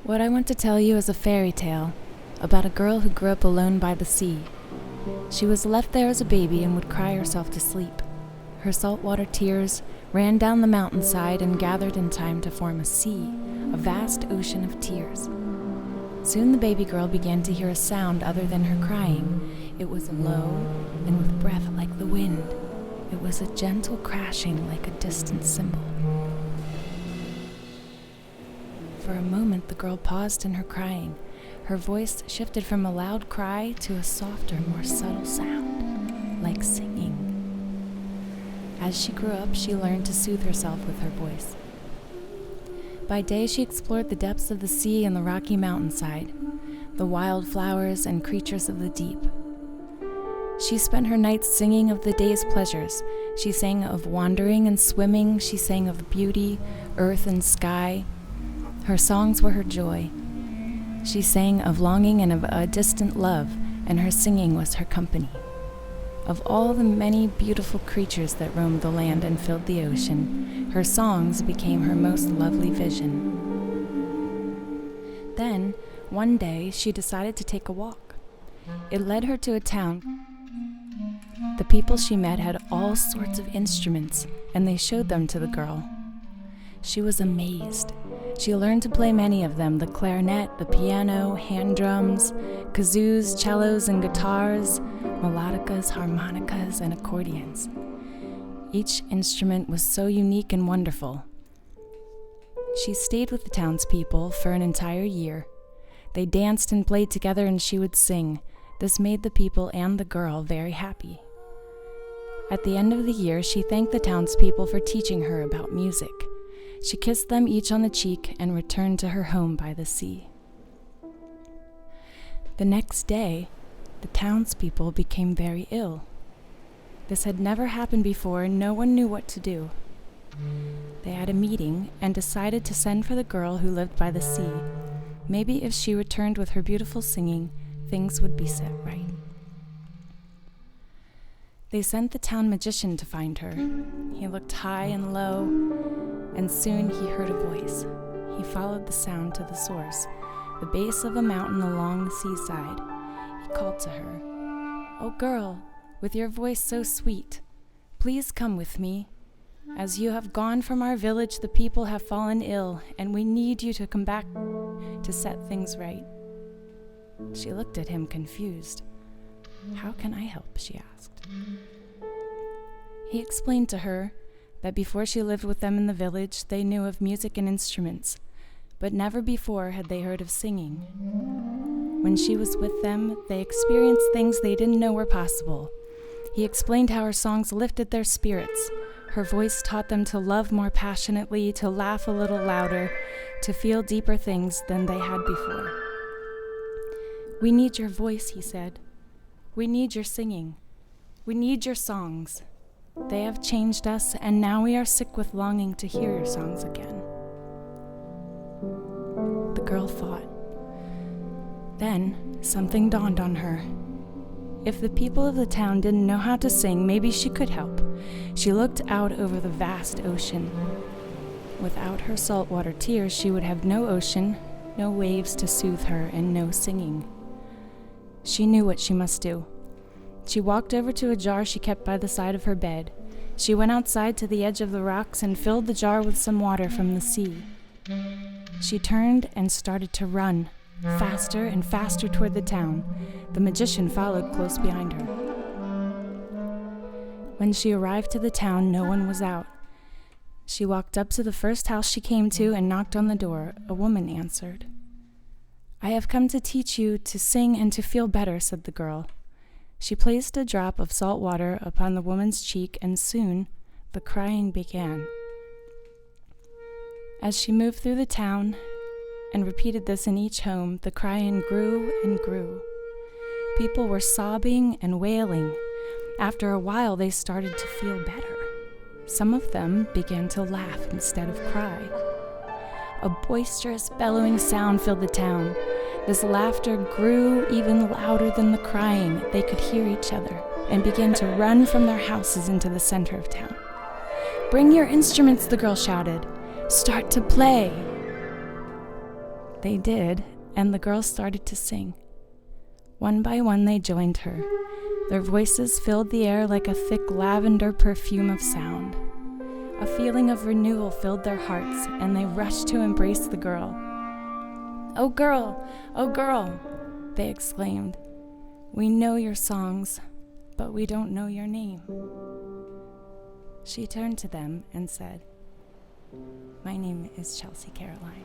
What I want to tell you is a fairy tale about a girl who grew up alone by the sea. She was left there as a baby and would cry herself to sleep. Her saltwater tears ran down the mountainside and gathered in time to form a sea, a vast ocean of tears. Soon the baby girl began to hear a sound other than her crying. It was low and with breath like the wind. It was a gentle crashing like a distant cymbal. For a moment the girl paused in her crying. Her voice shifted from a loud cry to a softer, more subtle sound, like singing. As she grew up, she learned to soothe herself with her voice. By day, she explored the depths of the sea and the rocky mountainside, the wild flowers and creatures of the deep. She spent her nights singing of the day's pleasures. She sang of wandering and swimming. She sang of beauty, earth, and sky. Her songs were her joy. She sang of longing and of a distant love, and her singing was her company. Of all the many beautiful creatures that roamed the land and filled the ocean, her songs became her most lovely vision. Then, one day, she decided to take a walk. It led her to a town. The people she met had all sorts of instruments, and they showed them to the girl. She was amazed. She learned to play many of them: the clarinet, the piano, hand drums, kazoos, cellos, and guitars, melodicas, harmonicas, and accordions. Each instrument was so unique and wonderful. She stayed with the townspeople for an entire year. They danced and played together, and she would sing. This made the people and the girl very happy. At the end of the year, she thanked the townspeople for teaching her about music. She kissed them each on the cheek and returned to her home by the sea. The next day, the townspeople became very ill. This had never happened before, and no one knew what to do. They had a meeting and decided to send for the girl who lived by the sea. Maybe if she returned with her beautiful singing, things would be set right. They sent the town magician to find her. He looked high and low, and soon he heard a voice. He followed the sound to the source, the base of a mountain along the seaside. He called to her, "Oh girl, with your voice so sweet, please come with me. As you have gone from our village, the people have fallen ill, and we need you to come back to set things right." She looked at him confused. "How can I help?" she asked. He explained to her that before she lived with them in the village, they knew of music and instruments, but never before had they heard of singing. When she was with them, they experienced things they didn't know were possible. He explained how her songs lifted their spirits. Her voice taught them to love more passionately, to laugh a little louder, to feel deeper things than they had before. "We need your voice," he said. "We need your singing. We need your songs. They have changed us, and now we are sick with longing to hear your songs again." The girl thought. Then something dawned on her. If the people of the town didn't know how to sing, maybe she could help. She looked out over the vast ocean. Without her saltwater tears, she would have no ocean, no waves to soothe her, and no singing. She knew what she must do. She walked over to a jar she kept by the side of her bed. She went outside to the edge of the rocks and filled the jar with some water from the sea. She turned and started to run, faster and faster toward the town. The magician followed close behind her. When she arrived to the town, no one was out. She walked up to the first house she came to and knocked on the door. A woman answered. "I have come to teach you to sing and to feel better," said the girl. She placed a drop of salt water upon the woman's cheek, and soon the crying began. As she moved through the town and repeated this in each home, the crying grew and grew. People were sobbing and wailing. After a while, they started to feel better. Some of them began to laugh instead of cry. A boisterous, bellowing sound filled the town. This laughter grew even louder than the crying. They could hear each other and began to run from their houses into the center of town. "Bring your instruments," the girl shouted. "Start to play." They did, and the girls started to sing. One by one, they joined her. Their voices filled the air like a thick lavender perfume of sound. A feeling of renewal filled their hearts, and they rushed to embrace the girl. "Oh girl! Oh girl!" they exclaimed. "We know your songs, but we don't know your name." She turned to them and said, "My name is Chelsea Caroline."